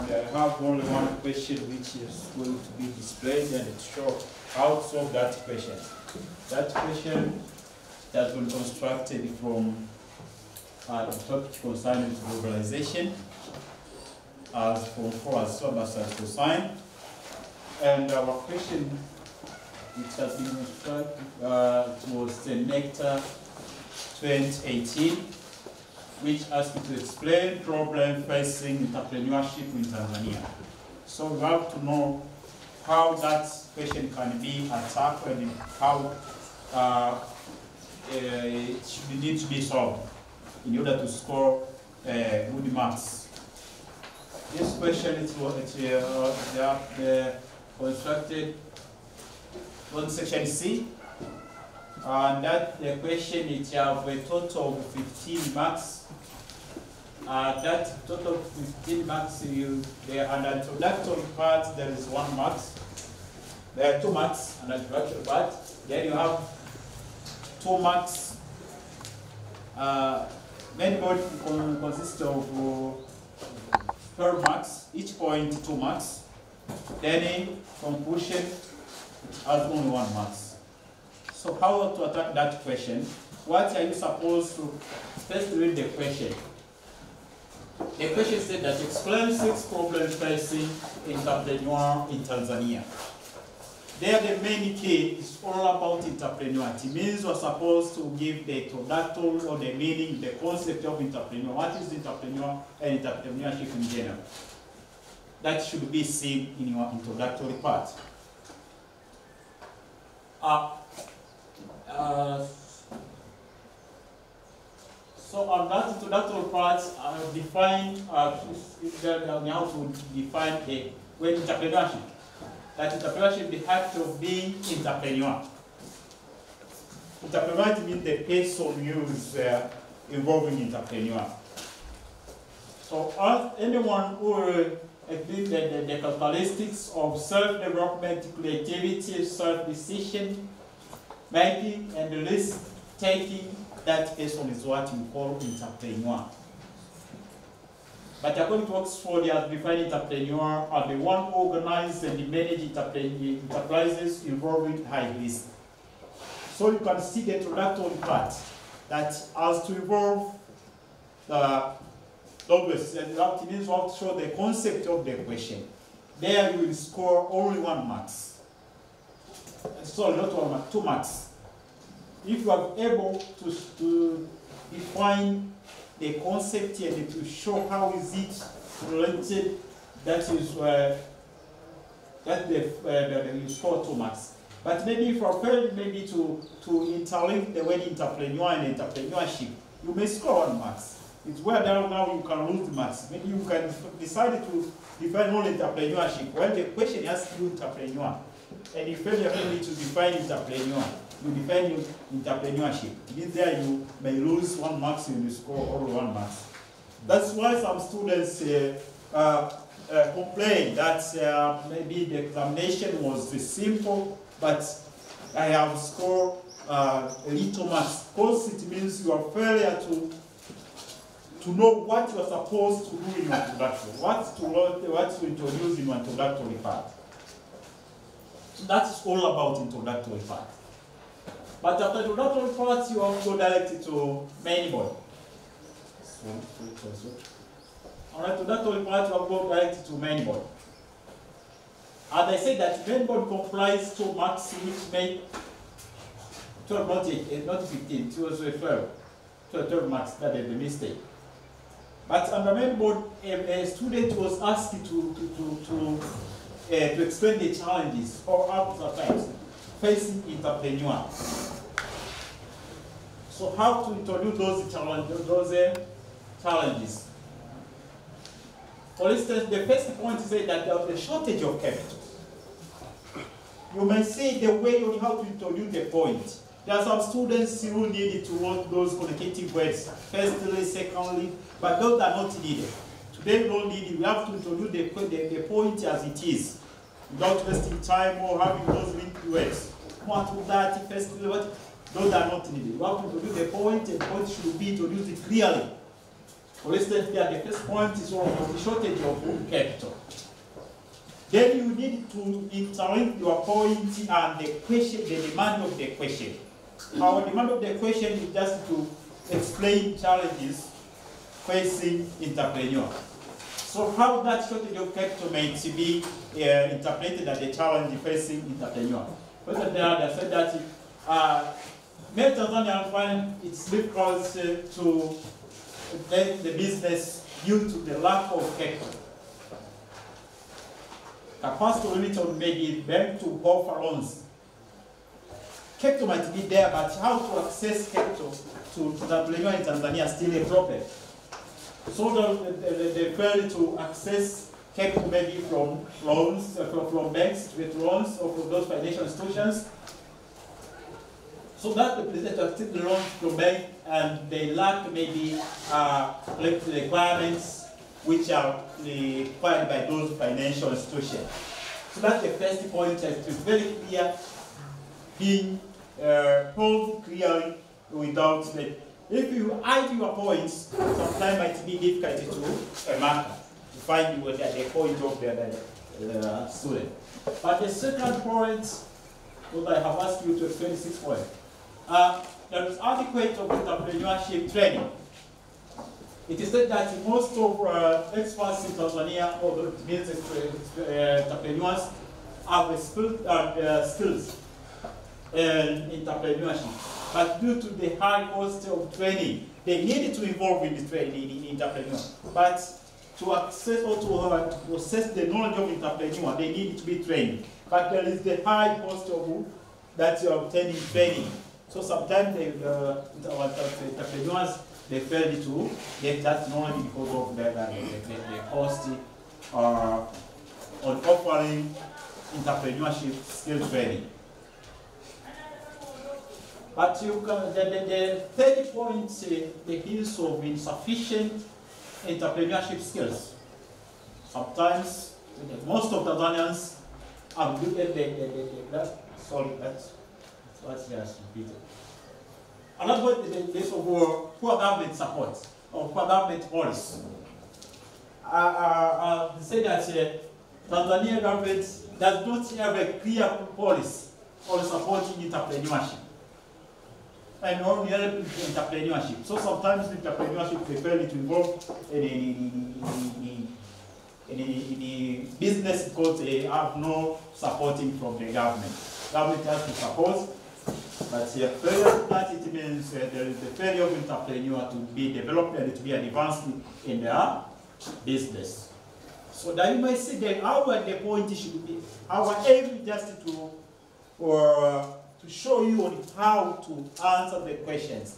I have only one question which is going to be displayed and it shows how to solve that question. That question has been constructed from the topic concerning globalization as from 4 as syllabus as to sign. And our question which has been constructed was the Necta 2018, which asked you to explain problem facing entrepreneurship in Tanzania. So we have to know how that question can be attacked and how it should need to be solved in order to score good marks. This question is constructed on section C, and that the question it have a total of 15 marks. That total of 15 marks, there under introductory part there is 1 mark. There are 2 marks under introductory part. Then you have 2 marks. Main board consists of 12 marks, each point 2 marks. Then conclusion has only 1 mark. So how to attack that question? What are you supposed to first read the question? The question said that explain 6 problems facing entrepreneur in Tanzania. There the main key is all about entrepreneur. It means we're supposed to give the introductory or the meaning, the concept of entrepreneur. What is entrepreneur and entrepreneurship in general? That should be seen in your introductory part. So on that introductory part, define how to define the word entrepreneurship. That entrepreneurship is the act of being entrepreneur. Entrepreneur means the person used involving entrepreneur. So anyone who exhibits the characteristics of self-development, creativity, self-decision making, and risk-taking, that person is what you call entrepreneur. But according to Oxford, they have defined entrepreneur as the one who organizes and manages enterprises involving high risk. So you can see the introductory part that has to involve the obvious, and that means you have to show the concept of the question. There you will score only 1 mark. So not 1 mark, 2 marks. If you are able to define the concept and to show how is it related, that is you score 2 marks. But maybe if you are failed maybe to interlink the word entrepreneur and entrepreneurship, you may score 1 mark. It's where now you can lose the marks. Maybe you can decide to define only entrepreneurship. Well, the question has to do entrepreneur. And if you fail to define entrepreneur, you define entrepreneurship. It means there you may lose 1 mark and you score only 1 mark. That's why some students complain that maybe the examination was simple, but I have scored little marks. Because it means you are failure to know what you are supposed to do in your introduction, what to introduce in your introductory part. So that's all about introductory part. But after introductory part, you have to go directly to main body. On introductory part, you have to go directly to main body. As I said, that main body comprises 2 marks, which make 12, not 15, it was 12 marks. That is the mistake. But on the main board, a student was asked to explain the challenges or obstacles facing entrepreneur. So how to introduce those challenges? For instance, the first point is that there is a shortage of capital. You may say the way on how to introduce the point. There are some students who need to want those connecting words, firstly, secondly, but those are not needed. Today we don't need it. We have to introduce the point as it is, without wasting time or having those linked words. What would that, firstly, what? Those are not needed. We have to introduce the point, and the point should be introduced clearly. For instance, here the first point is the shortage of capital. Then you need to interlink your point and the question, the demand of the question. Our demand of the question is just to explain challenges facing entrepreneur. So how that shortage of capital may be interpreted as a challenge facing entrepreneur. First of all, they said that many Tanzanians find it's difficult to make the business due to the lack of capital. Capacity limit on maybe bank to offer loans. Capital might be there, but how to access capital to entrepreneur in Tanzania is still a problem. So they fail to access capital maybe from loans, from banks with loans or from those financial institutions. So that the president take the loans from bank and they lack maybe requirements which are required by those financial institutions. So that's the first point, that is very clear, being told clearly without like, if you hide your points, sometimes it might be difficult to a marker to find whether the point of the student. But the second point, what I have asked you to explain 6 points. There is adequate of entrepreneurship training. It is said that most of experts in Tanzania, or the business entrepreneurs, have skills in entrepreneurship. But due to the high cost of training, they needed to involve in the training in entrepreneur. But to access or to process the knowledge of entrepreneur, they need to be trained. But there is the high cost of that you are obtaining training. So sometimes entrepreneurs, they fail to get that knowledge because of the cost on offering entrepreneurship skill training. But you can, the third point, the use of insufficient entrepreneurship skills. Sometimes, most of Tanzanians have looked at that's just repeated. Another point is the case of poor government support or poor government policy. They say that Tanzania government does not have a clear policy on supporting entrepreneurship and on entrepreneurship. So sometimes entrepreneurship they fail to involve in business because they have no supporting from the government. Government has to support. But failure that it means there is the failure of entrepreneur to be developed and to be advanced in their business. So that you might see that our the point should be our aim just to show you on how to answer the questions.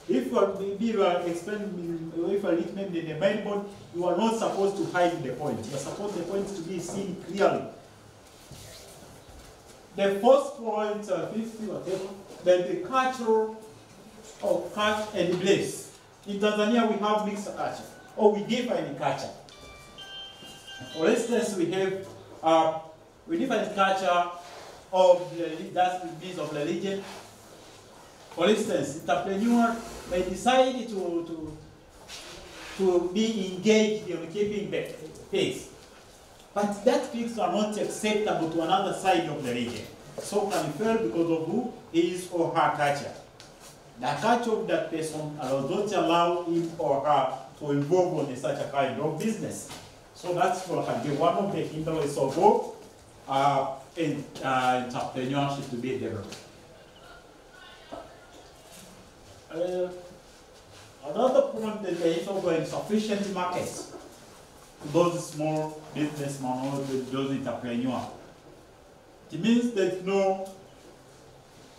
If you are explaining, if you are written in the main board, you are not supposed to hide the point. You are supposed the point to be seen clearly. The first point, 50 whatever, that the culture of cash and bliss. In Tanzania, we have mixed culture, or we define culture. For instance, we have we define culture of that's means of religion. For instance, entrepreneur may decide to be engaged in keeping the pigs. But that pigs are not acceptable to another side of the religion. So can fail because of who is or her culture. The culture of that person don't allow him or her to involve in such a kind of business. So that's what can be one of the hindrances of entrepreneurship to be developed. Another point that there is also insufficient markets to those small businessmen or those entrepreneurs. It means there's no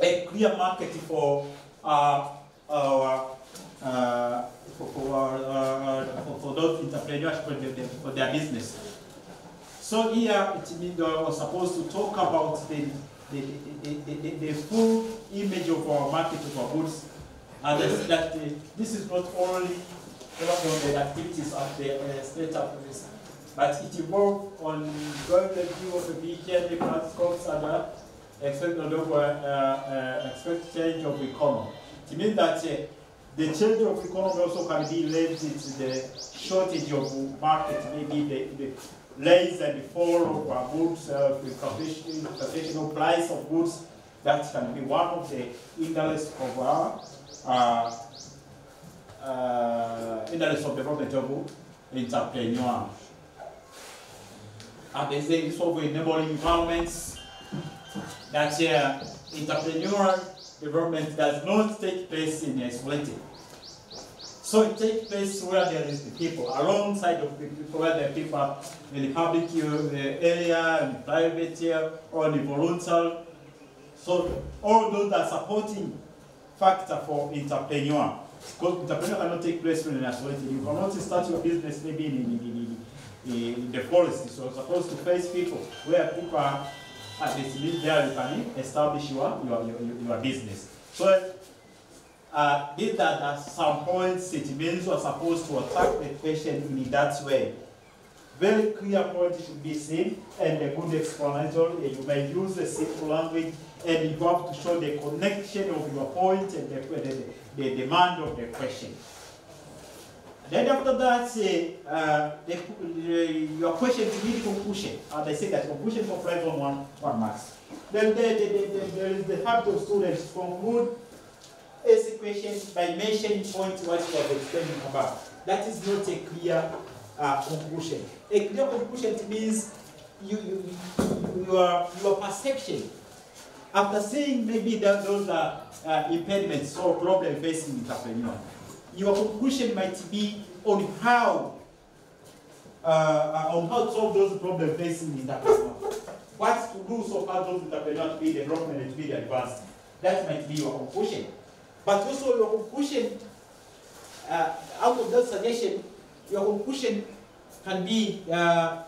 a clear market for those entrepreneurs for their business. So here it means we're supposed to talk about the full image of our market of our goods, and that this is not only the activities at the state office, but it involves on going the view of the vehicle, the transports, and expect change of economy. It means that The change of economy also can be related to the shortage of market, maybe the rise and fall of goods, the fluctuational price of goods. That can be one of the interests of interest of development of entrepreneur. And they say it's over enabling environments that entrepreneurial development does not take place in isolated. So it takes place where there is the people, alongside of the people, where there are people in the public area, in the private area, or in the voluntary. So all those are supporting factor for entrepreneur. Because entrepreneur cannot take place when in isolated. You cannot start your business maybe in the forest. So you're supposed to face people where people are at least there you can establish your business. So these are at some points it means you are supposed to attack the question in that way. Very clear point should be seen and a good explanatory. You may use a simple language and you have to show the connection of your point and the demand of the question. Then after that, your question to need conclusion. As I say that conclusion for 5 on 1 marks. Then there is the habit of students to conclude a question by mentioning points what you have explained about. That is not a clear conclusion. A clear conclusion means your perception. After seeing maybe that those are impediments or problems facing entrepreneur, your conclusion might be on how to solve those problems facing entrepreneur. What to do so far those entrepreneurs to be development and to be advanced. That might be your conclusion. But also your conclusion, out of that suggestion, your conclusion can be the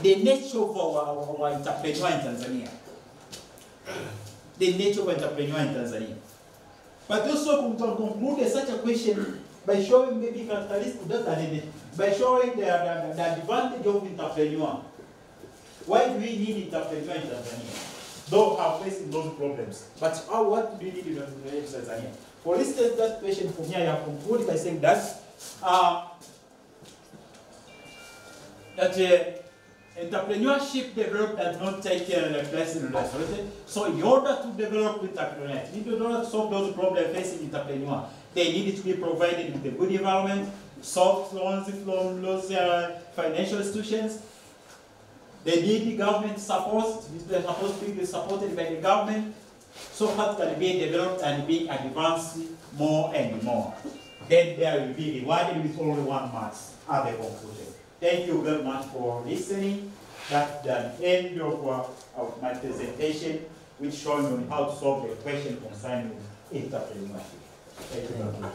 nature of our entrepreneur in Tanzania. The nature of entrepreneur in Tanzania. But also to conclude such a question by showing maybe characteristics, by showing the advantage of entrepreneur. Why do we need entrepreneur in Tanzania? Though are facing those problems. But what do we need in Tanzania? For instance, that question from here, I have concluded by saying that entrepreneurship development does not take place in isolated. So in order to develop entrepreneurship, in order to solve those problems facing entrepreneur, they need to be provided with a good environment, soft loans from those financial institutions. They need government support. They're supposed to be supported by the government. So that can be developed and be advanced more and more. Then there will be rewarded with only 1 mark at the conclusion. Thank you very much for listening. That's the end of my presentation, which shows you how to solve the question concerning entrepreneurship. Thank you very much.